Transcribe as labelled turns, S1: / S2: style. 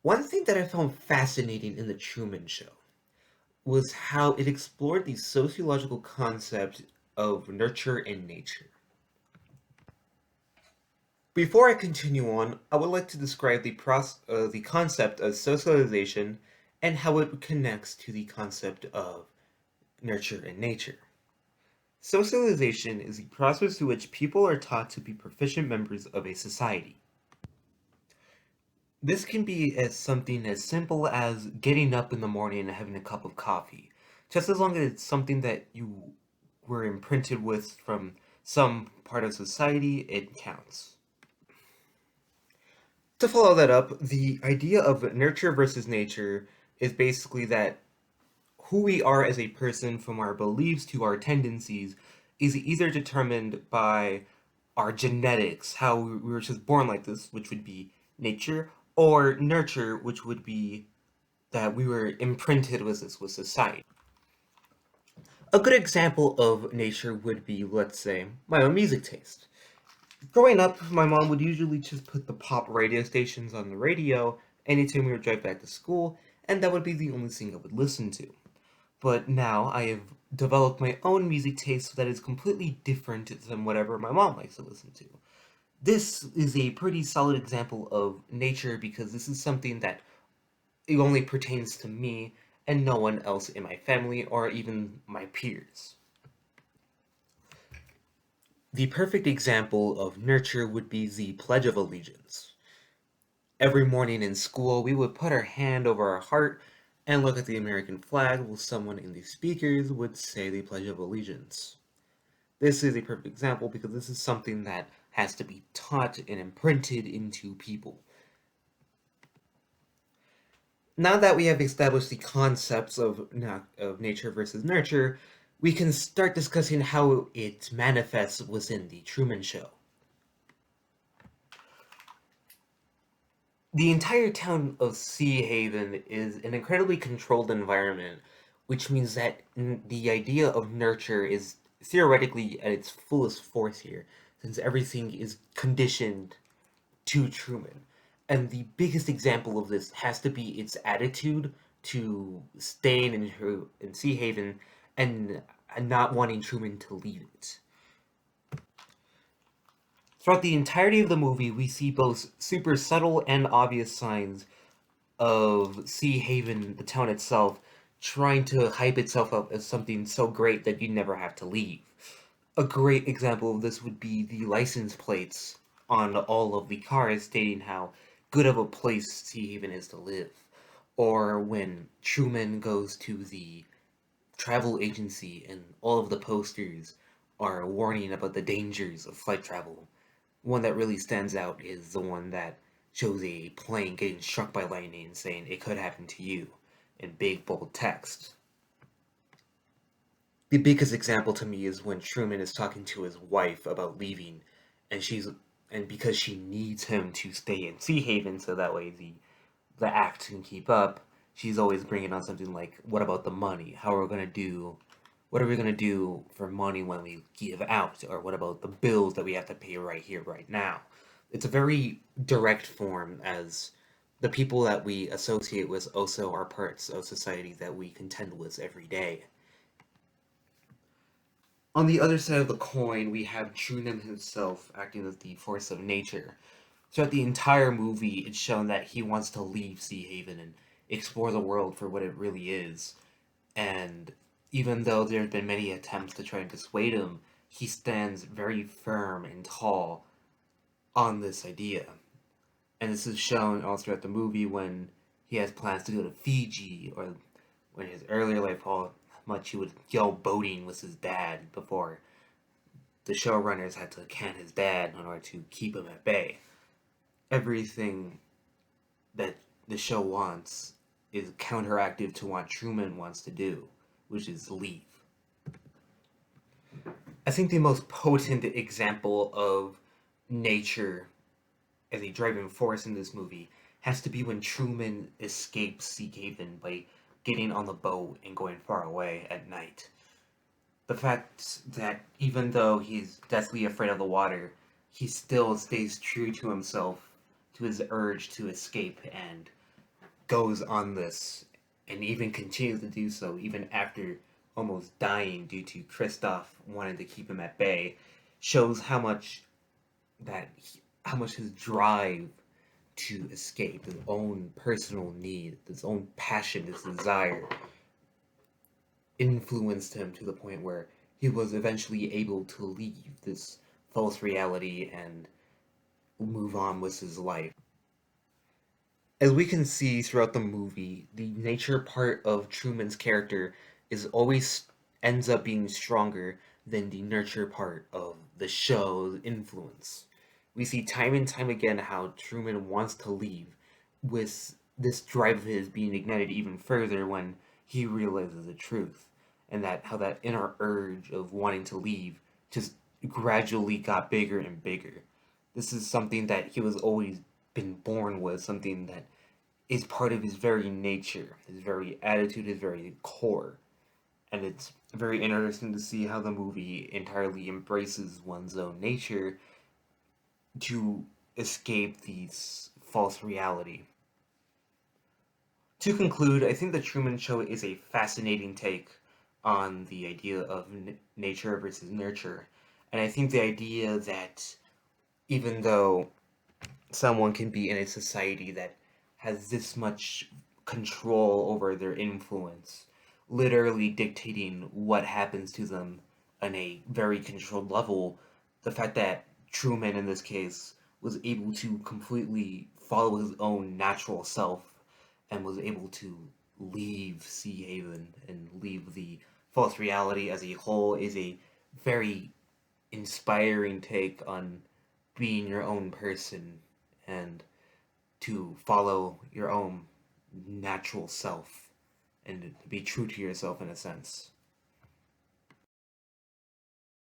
S1: One thing that I found fascinating in The Truman Show was how it explored the sociological concept of nurture and nature. Before I continue on, I would like to describe the concept of socialization and how it connects to the concept of nurture and nature. Socialization is the process through which people are taught to be proficient members of a society. This can be as something as simple as getting up in the morning and having a cup of coffee, just as long as it's something that you were imprinted with from some part of society, it counts. To follow that up, the idea of nurture versus nature is basically that who we are as a person, from our beliefs to our tendencies, is either determined by our genetics, how we were just born like this, which would be nature, or nurture, which would be that we were imprinted with this with society. A good example of nature would be, let's say, my own music taste. Growing up, my mom would usually just put the pop radio stations on the radio anytime we would drive back to school, and that would be the only thing I would listen to. But now I have developed my own music taste that is completely different than whatever my mom likes to listen to. This is a pretty solid example of nature because this is something that it only pertains to me and no one else in my family or even my peers. The perfect example of nurture would be the Pledge of Allegiance. Every morning in school, we would put our hand over our heart and look at the American flag while someone in the speakers would say the Pledge of Allegiance. This is a perfect example because this is something that has to be taught and imprinted into people. Now that we have established the concepts of nature versus nurture, we can start discussing how it manifests within the Truman Show. The entire town of Sea Haven is an incredibly controlled environment, which means that the idea of nurture is theoretically at its fullest force here, since everything is conditioned to Truman. And the biggest example of this has to be its attitude to staying in Sea Haven and not wanting Truman to leave it. Throughout the entirety of the movie, we see both super subtle and obvious signs of Sea Haven, the town itself, trying to hype itself up as something so great that you never have to leave. A great example of this would be the license plates on all of the cars stating how good of a place Sea Haven is to live. Or when Truman goes to the travel agency and all of the posters are warning about the dangers of flight travel. One that really stands out is the one that shows a plane getting struck by lightning saying it could happen to you in big bold text. The biggest example to me is when Truman is talking to his wife about leaving, and because she needs him to stay in Sea Haven so that way the act can keep up. She's always bringing on something like, "What about the money? How are we gonna do? What are we gonna do for money when we give out? Or what about the bills that we have to pay right here, right now?" It's a very direct form, as the people that we associate with also are parts of society that we contend with every day. On the other side of the coin, we have Truman himself acting as the force of nature. Throughout the entire movie, it's shown that he wants to leave Sea Haven and explore the world for what it really is. And even though there have been many attempts to try and dissuade him, he stands very firm and tall on this idea. And this is shown all throughout the movie when he has plans to go to Fiji, or when in his earlier life, how much he would go boating with his dad before the showrunners had to can his dad in order to keep him at bay. Everything that the show wants is counteractive to what Truman wants to do, which is leave. I think the most potent example of nature as a driving force in this movie has to be when Truman escapes Sea Haven by getting on the boat and going far away at night. The fact that even though he's deathly afraid of the water, he still stays true to himself, to his urge to escape and goes on this and even continues to do so even after almost dying due to Kristoff wanting to keep him at bay, shows how much his drive to escape, his own personal need, his own passion, his desire, influenced him to the point where he was eventually able to leave this false reality and move on with his life. As we can see throughout the movie, the nature part of Truman's character is always ends up being stronger than the nurture part of the show's influence. We see time and time again how Truman wants to leave, with this drive of his being ignited even further when he realizes the truth, and that how that inner urge of wanting to leave just gradually got bigger and bigger. This is something that he was always been born with, something that is part of his very nature, his very attitude, his very core. And it's very interesting to see how the movie entirely embraces one's own nature to escape these false reality. To conclude, I think The Truman Show is a fascinating take on the idea of nature versus nurture. And I think the idea that even though someone can be in a society that has this much control over their influence, literally dictating what happens to them on a very controlled level, the fact that Truman, in this case, was able to completely follow his own natural self and was able to leave Sea Haven and leave the false reality as a whole is a very inspiring take on being your own person and to follow your own natural self and be true to yourself in a sense.